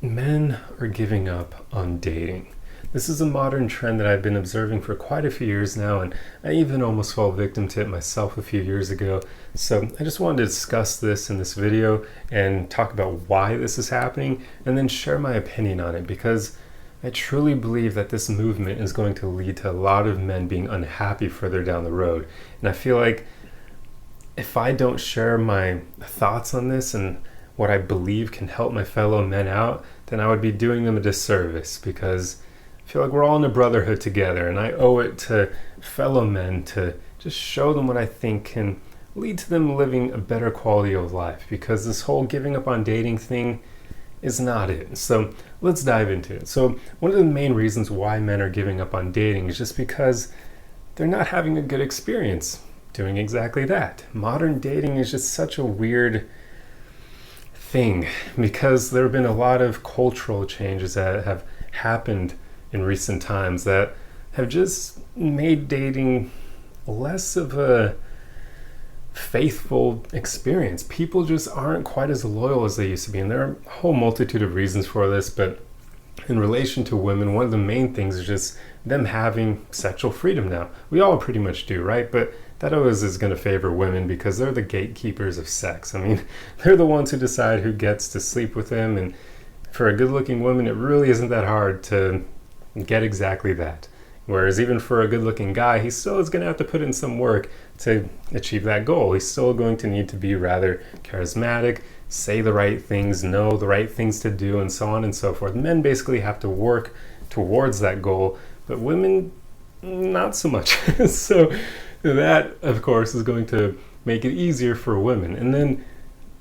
Men are giving up on dating. This is a modern trend that I've been observing for quite a few years now, and I even almost fell victim to it myself a few years ago. So I just wanted to discuss this in this video and talk about why this is happening, and then share my opinion on it, because I truly believe that this movement is going to lead to a lot of men being unhappy further down the road. And I feel like if I don't share my thoughts on this and what I believe can help my fellow men out, then I would be doing them a disservice, because I feel like we're all in a brotherhood together, and I owe it to fellow men to just show them what I think can lead to them living a better quality of life, because this whole giving up on dating thing is not it. So let's dive into it. So one of the main reasons why men are giving up on dating is just because they're not having a good experience doing exactly that. Modern dating is just such a weird thing, because there have been a lot of cultural changes that have happened in recent times that have just made dating less of a faithful experience. People just aren't quite as loyal as they used to be, and there are a whole multitude of reasons for this, but in relation to women, one of the main things is just them having sexual freedom now. We all pretty much do, right? But that always is going to favor women because they're the gatekeepers of sex. I mean, they're the ones who decide who gets to sleep with them, and for a good-looking woman, it really isn't that hard to get exactly that. Whereas even for a good-looking guy, he still is going to have to put in some work to achieve that goal. He's still going to need to be rather charismatic, say the right things, know the right things to do, and so on and so forth. Men basically have to work towards that goal, but women, not so much. So that, of course, is going to make it easier for women. And then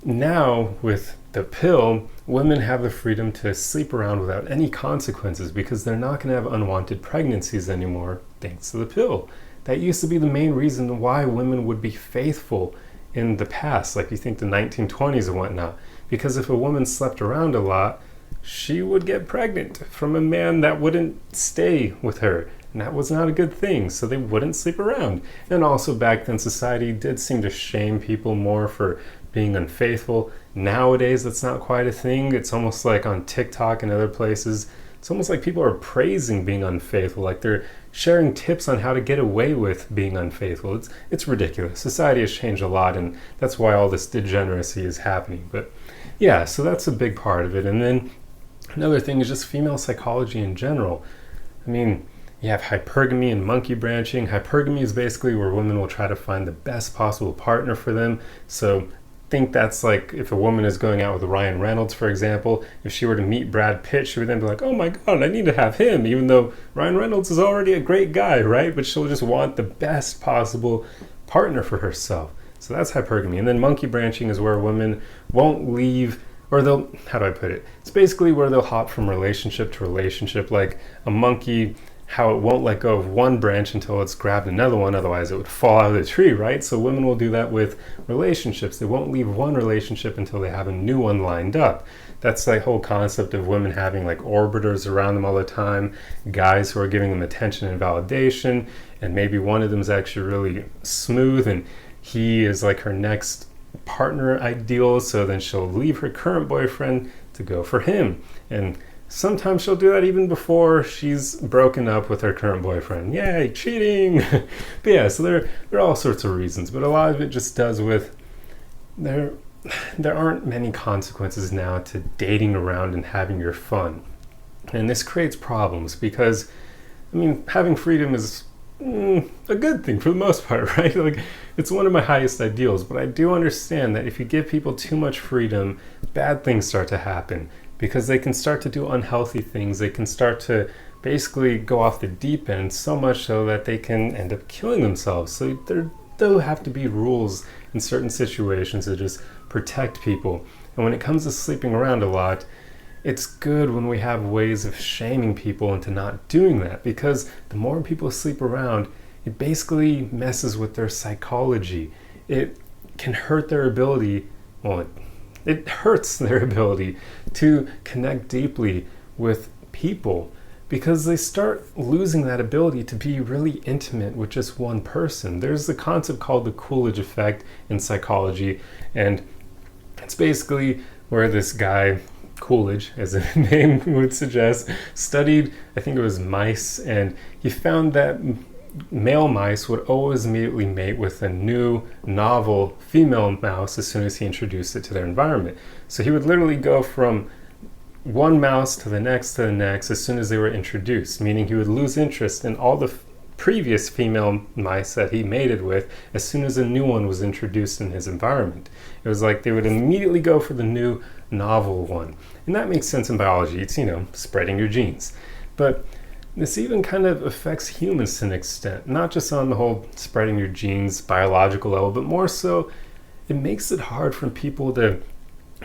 now with the pill, women have the freedom to sleep around without any consequences, because they're not going to have unwanted pregnancies anymore thanks to the pill. That used to be the main reason why women would be faithful in the past, like you think the 1920s and whatnot, because if a woman slept around a lot, she would get pregnant from a man that wouldn't stay with her, and that was not a good thing, so they wouldn't sleep around. And also back then, society did seem to shame people more for being unfaithful. Nowadays, that's not quite a thing. It's almost like on TikTok and other places, it's almost like people are praising being unfaithful, like they're sharing tips on how to get away with being unfaithful. It's ridiculous. Society has changed a lot, and that's why all this degeneracy is happening. But yeah, so that's a big part of it. And then another thing is just female psychology in general. I mean, you have hypergamy and monkey branching. Hypergamy is basically where women will try to find the best possible partner for them. So think that's like if a woman is going out with Ryan Reynolds, for example, if she were to meet Brad Pitt, she would then be like, oh my God, I need to have him, even though Ryan Reynolds is already a great guy, right? But she'll just want the best possible partner for herself. So that's hypergamy. And then monkey branching is where women won't leave, or they'll, how do I put it? It's basically where they'll hop from relationship to relationship, like a monkey, how it won't let go of one branch until it's grabbed another one, otherwise it would fall out of the tree, right? So women will do that with relationships. They won't leave one relationship until they have a new one lined up. That's the whole concept of women having like orbiters around them all the time, guys who are giving them attention and validation, and maybe one of them is actually really smooth and he is like her next partner ideal, so then she'll leave her current boyfriend to go for him. And sometimes she'll do that even before she's broken up with her current boyfriend. Yay, cheating! But yeah, so there are all sorts of reasons, but a lot of it just does with there aren't many consequences now to dating around and having your fun. And this creates problems because, I mean, having freedom is a good thing for the most part, right? Like, it's one of my highest ideals, but I do understand that if you give people too much freedom, bad things start to happen, because they can start to do unhealthy things. They can start to basically go off the deep end, so much so that they can end up killing themselves. So there do have to be rules in certain situations to just protect people. And when it comes to sleeping around a lot, it's good when we have ways of shaming people into not doing that, because the more people sleep around, it basically messes with their psychology. It can hurt their ability, it hurts their ability to connect deeply with people, because they start losing that ability to be really intimate with just one person. There's the concept called the Coolidge effect in psychology, and it's basically where this guy Coolidge, as the name would suggest, studied, I think it was mice, and he found that male mice would always immediately mate with a new, novel female mouse as soon as he introduced it to their environment. So he would literally go from one mouse to the next as soon as they were introduced, meaning he would lose interest in all the previous female mice that he mated with as soon as a new one was introduced in his environment. It was like they would immediately go for the new, novel one. And that makes sense in biology. It's, spreading your genes. But this even kind of affects humans to an extent, not just on the whole spreading your genes biological level, but more so it makes it hard for people to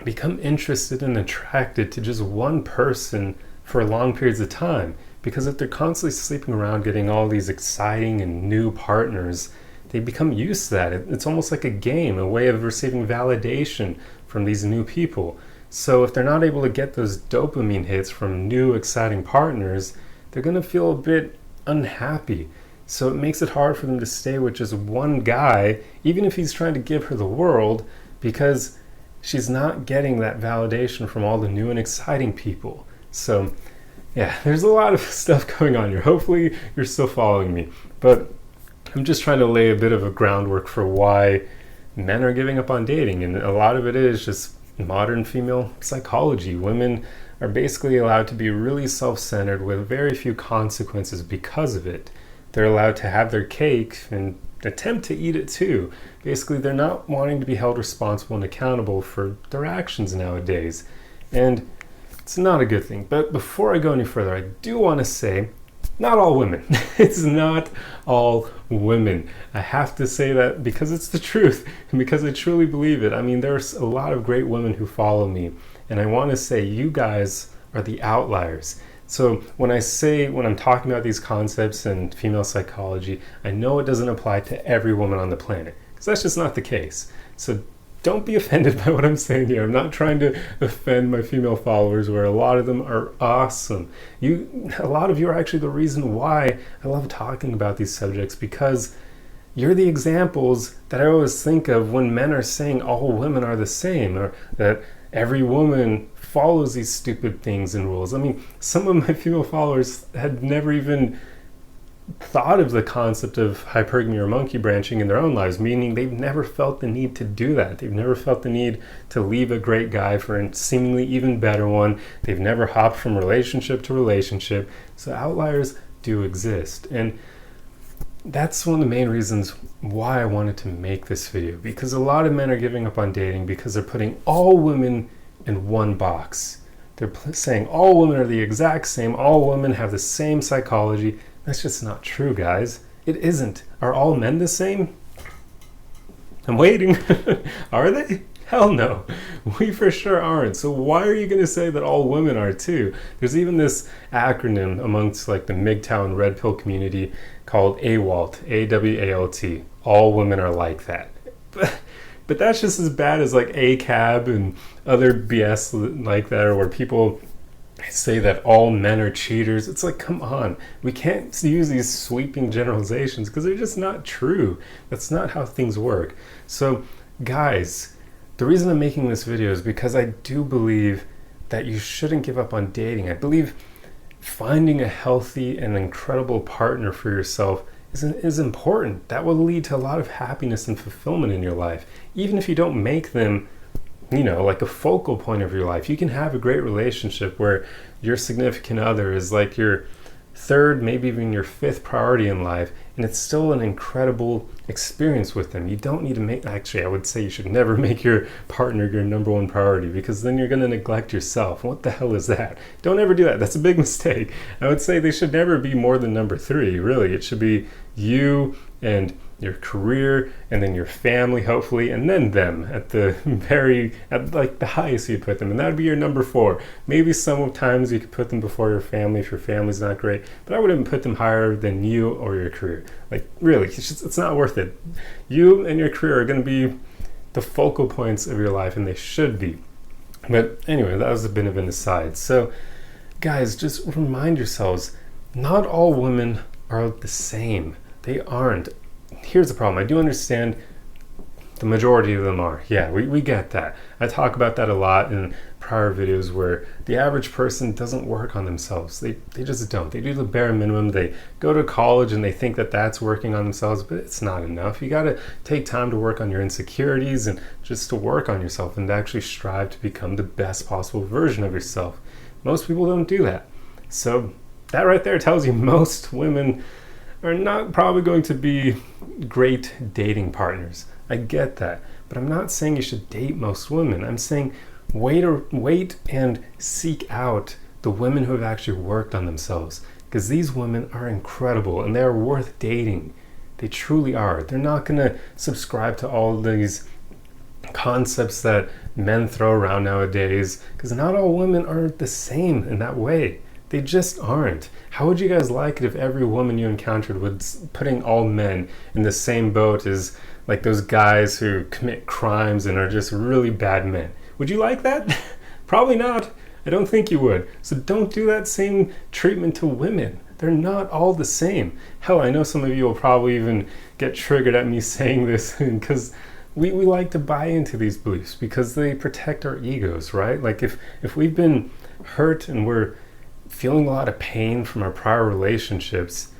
become interested and attracted to just one person for long periods of time. Because if they're constantly sleeping around getting all these exciting and new partners, they become used to that. It's almost like a game, a way of receiving validation from these new people. So if they're not able to get those dopamine hits from new exciting partners, they're going to feel a bit unhappy. So it makes it hard for them to stay with just one guy, even if he's trying to give her the world, because she's not getting that validation from all the new and exciting people. So yeah, there's a lot of stuff going on here. Hopefully you're still following me. But I'm just trying to lay a bit of a groundwork for why men are giving up on dating. And a lot of it is just modern female psychology. Women are basically allowed to be really self-centered with very few consequences because of it. They're allowed to have their cake and attempt to eat it too. Basically, they're not wanting to be held responsible and accountable for their actions nowadays. And it's not a good thing. But before I go any further, I do want to say, not all women. It's not all women. I have to say that because it's the truth and because I truly believe it. I mean, there's a lot of great women who follow me, and I want to say you guys are the outliers. So when I'm talking about these concepts and female psychology, I know it doesn't apply to every woman on the planet, because that's just not the case. So don't be offended by what I'm saying here. I'm not trying to offend my female followers, where a lot of them are awesome. A lot of you are actually the reason why I love talking about these subjects, because you're the examples that I always think of when men are saying all women are the same, or that every woman follows these stupid things and rules. I mean, some of my female followers had never even thought of the concept of hypergamy or monkey branching in their own lives, meaning they've never felt the need to do that. They've never felt the need to leave a great guy for a seemingly even better one. They've never hopped from relationship to relationship. So outliers do exist. And that's one of the main reasons why I wanted to make this video, because a lot of men are giving up on dating because they're putting all women in one box. They're saying all women are the exact same, all women have the same psychology. That's just not true, guys. It isn't. Are all men the same? I'm waiting. Are they? Hell no. We for sure aren't. So why are you going to say that all women are too? There's even this acronym amongst like the MGTOW Red Pill community called AWALT, A-W-A-L-T. All women are like that. But that's just as bad as like ACAB and other BS like that, or where people say that all men are cheaters. It's like, come on. We can't use these sweeping generalizations because they're just not true. That's not how things work. So guys, the reason I'm making this video is because I do believe that you shouldn't give up on dating. I believe finding a healthy and incredible partner for yourself is important. That will lead to a lot of happiness and fulfillment in your life. Even if you don't make them like a focal point of your life, you can have a great relationship where your significant other is like your third, maybe even your fifth priority in life, and it's still an incredible experience with them. You don't need to actually, I would say you should never make your partner your number one priority, because then you're going to neglect yourself. What the hell is that? Don't ever do that. That's a big mistake. I would say they should never be more than number three, really. It should be you and your career, and then your family, hopefully, and then them at the highest you'd put them, and that would be your number four. Maybe sometimes you could put them before your family if your family's not great, but I wouldn't put them higher than you or your career. Like, really, it's not worth it. You and your career are going to be the focal points of your life, and they should be. But anyway, that was a bit of an aside. So guys, just remind yourselves, not all women are the same. They aren't. Here's the problem. I do understand the majority of them are. Yeah, we get that. I talk about that a lot in prior videos where the average person doesn't work on themselves. They just don't. They do the bare minimum. They go to college and they think that that's working on themselves, but it's not enough. You got to take time to work on your insecurities and just to work on yourself and to actually strive to become the best possible version of yourself. Most people don't do that. So that right there tells you most women are not probably going to be great dating partners. I get that. But I'm not saying you should date most women. I'm saying wait and seek out the women who have actually worked on themselves, because these women are incredible and they're worth dating. They truly are. They're not going to subscribe to all these concepts that men throw around nowadays, because not all women are the same in that way. They just aren't. How would you guys like it if every woman you encountered was putting all men in the same boat as like those guys who commit crimes and are just really bad men? Would you like that? Probably not. I don't think you would. So don't do that same treatment to women. They're not all the same. Hell, I know some of you will probably even get triggered at me saying this because we like to buy into these beliefs because they protect our egos, right? Like if we've been hurt and we're feeling a lot of pain from our prior relationships,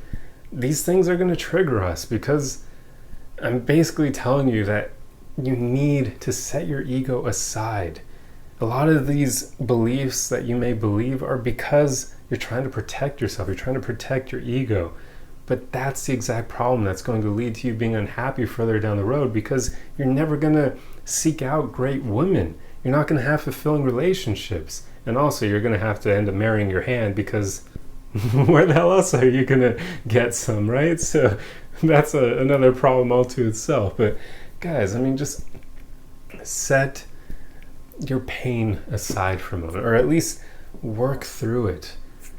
these things are going to trigger us, because I'm basically telling you that you need to set your ego aside. A lot of these beliefs that you may believe are because you're trying to protect yourself, you're trying to protect your ego. But that's the exact problem that's going to lead to you being unhappy further down the road, because you're never going to seek out great women. You're not going to have fulfilling relationships. And also, you're going to have to end up marrying your hand, because where the hell else are you going to get some, right? So that's another problem all to itself. But guys, I mean, just set your pain aside for a moment, or at least work through it.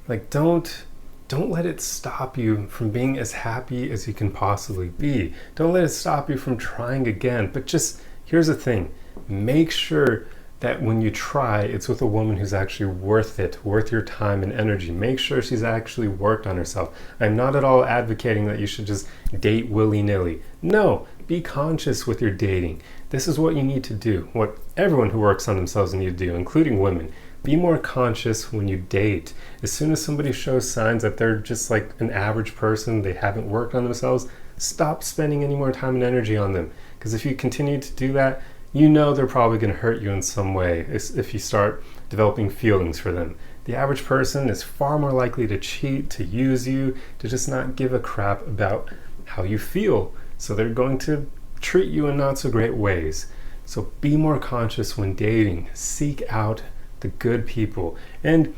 Like, don't let it stop you from being as happy as you can possibly be. Don't let it stop you from trying again. But just, here's the thing. Make sure that when you try, it's with a woman who's actually worth it, worth your time and energy. Make sure she's actually worked on herself. I'm not at all advocating that you should just date willy-nilly. No, be conscious with your dating. This is what you need to do, what everyone who works on themselves need to do, including women. Be more conscious when you date. As soon as somebody shows signs that they're just like an average person, they haven't worked on themselves, stop spending any more time and energy on them. Because if you continue to do that, you know they're probably going to hurt you in some way if you start developing feelings for them. The average person is far more likely to cheat, to use you, to just not give a crap about how you feel. So they're going to treat you in not so great ways. So be more conscious when dating. Seek out the good people. And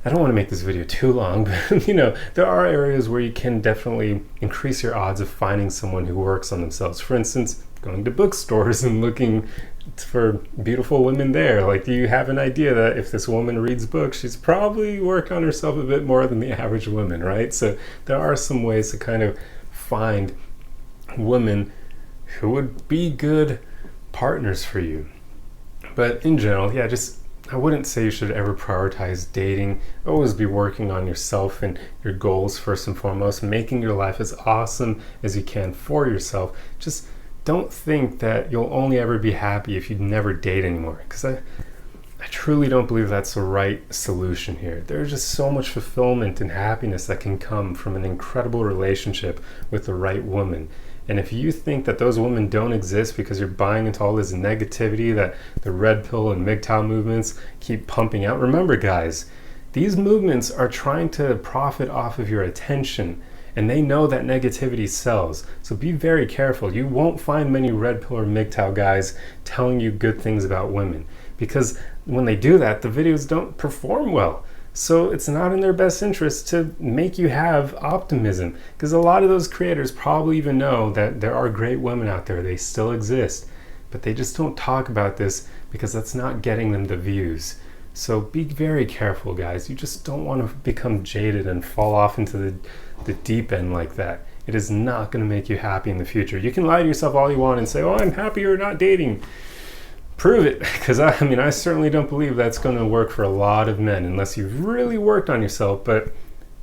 I don't want to make this video too long, but there are areas where you can definitely increase your odds of finding someone who works on themselves. For instance, going to bookstores and looking for beautiful women there. Like, do you have an idea that if this woman reads books, she's probably worked on herself a bit more than the average woman, right? So there are some ways to kind of find women who would be good partners for you. But in general, I wouldn't say you should ever prioritize dating. Always be working on yourself and your goals first and foremost, making your life as awesome as you can for yourself. Just don't think that you'll only ever be happy if you never date anymore, because I truly don't believe that's the right solution here. There's just so much fulfillment and happiness that can come from an incredible relationship with the right woman. And if you think that those women don't exist because you're buying into all this negativity that the red pill and MGTOW movements keep pumping out, remember guys, these movements are trying to profit off of your attention, and they know that negativity sells. So be very careful. You won't find many red pill or MGTOW guys telling you good things about women, because when they do that, the videos don't perform well. So it's not in their best interest to make you have optimism, because a lot of those creators probably even know that there are great women out there. They still exist, but they just don't talk about this because that's not getting them the views. So be very careful, guys. You just don't want to become jaded and fall off into the deep end like that. It is not going to make you happy in the future. You can lie to yourself all you want and say, oh, I'm happy or not dating. Prove it, because I certainly don't believe that's going to work for a lot of men unless you've really worked on yourself. But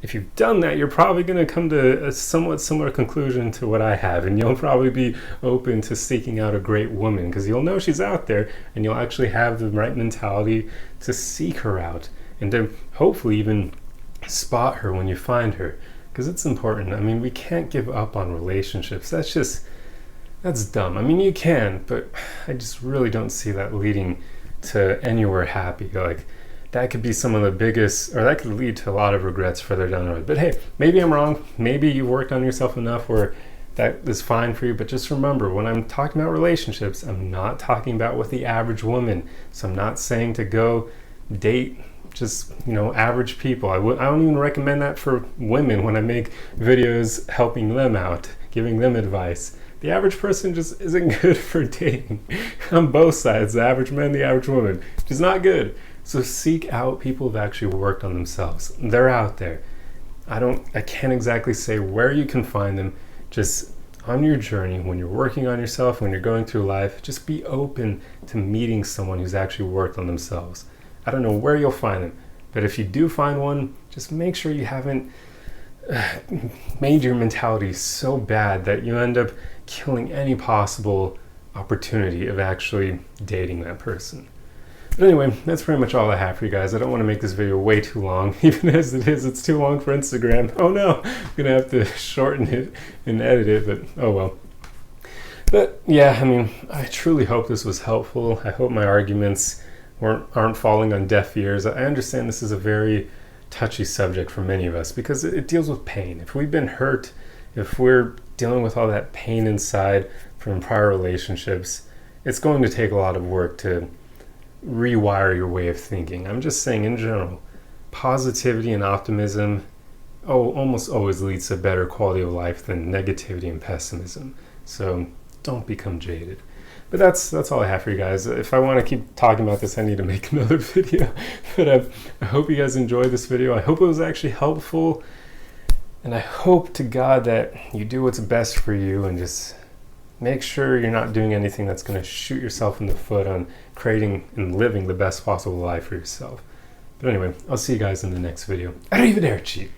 if you've done that, you're probably going to come to a somewhat similar conclusion to what I have, and you'll probably be open to seeking out a great woman because you'll know she's out there, and you'll actually have the right mentality to seek her out and to hopefully even spot her when you find her, because it's important. I mean, we can't give up on relationships. That's dumb. I mean, you can, but I just really don't see that leading to anywhere happy. Like, that could be some of the biggest, or that could lead to a lot of regrets further down the road. But hey, maybe I'm wrong. Maybe you've worked on yourself enough where that is fine for you. But just remember, when I'm talking about relationships, I'm not talking about with the average woman. So I'm not saying to go date just, average people. I don't even recommend that for women when I make videos helping them out, giving them advice. The average person just isn't good for dating on both sides, the average man, the average woman. Just not good. So seek out people who've actually worked on themselves. They're out there. I can't exactly say where you can find them. Just on your journey, when you're working on yourself, when you're going through life, just be open to meeting someone who's actually worked on themselves. I don't know where you'll find them, but if you do find one, just make sure you haven't made your mentality so bad that you end up killing any possible opportunity of actually dating that person. But anyway, that's pretty much all I have for you guys. I don't want to make this video way too long. Even as it is, it's too long for Instagram. Oh no, I'm going to have to shorten it and edit it, but oh well. But yeah, I mean, I truly hope this was helpful. I hope my arguments aren't falling on deaf ears. I understand this is a very touchy subject for many of us because it deals with pain. If we've been hurt, if we're dealing with all that pain inside from prior relationships, it's going to take a lot of work to rewire your way of thinking. I'm just saying in general, positivity and optimism almost always leads to better quality of life than negativity and pessimism. So don't become jaded. But that's all I have for you guys. If I want to keep talking about this, I need to make another video. But I hope you guys enjoyed this video. I hope it was actually helpful. And I hope to God that you do what's best for you and just make sure you're not doing anything that's going to shoot yourself in the foot on creating and living the best possible life for yourself. But anyway, I'll see you guys in the next video. Arrivederci!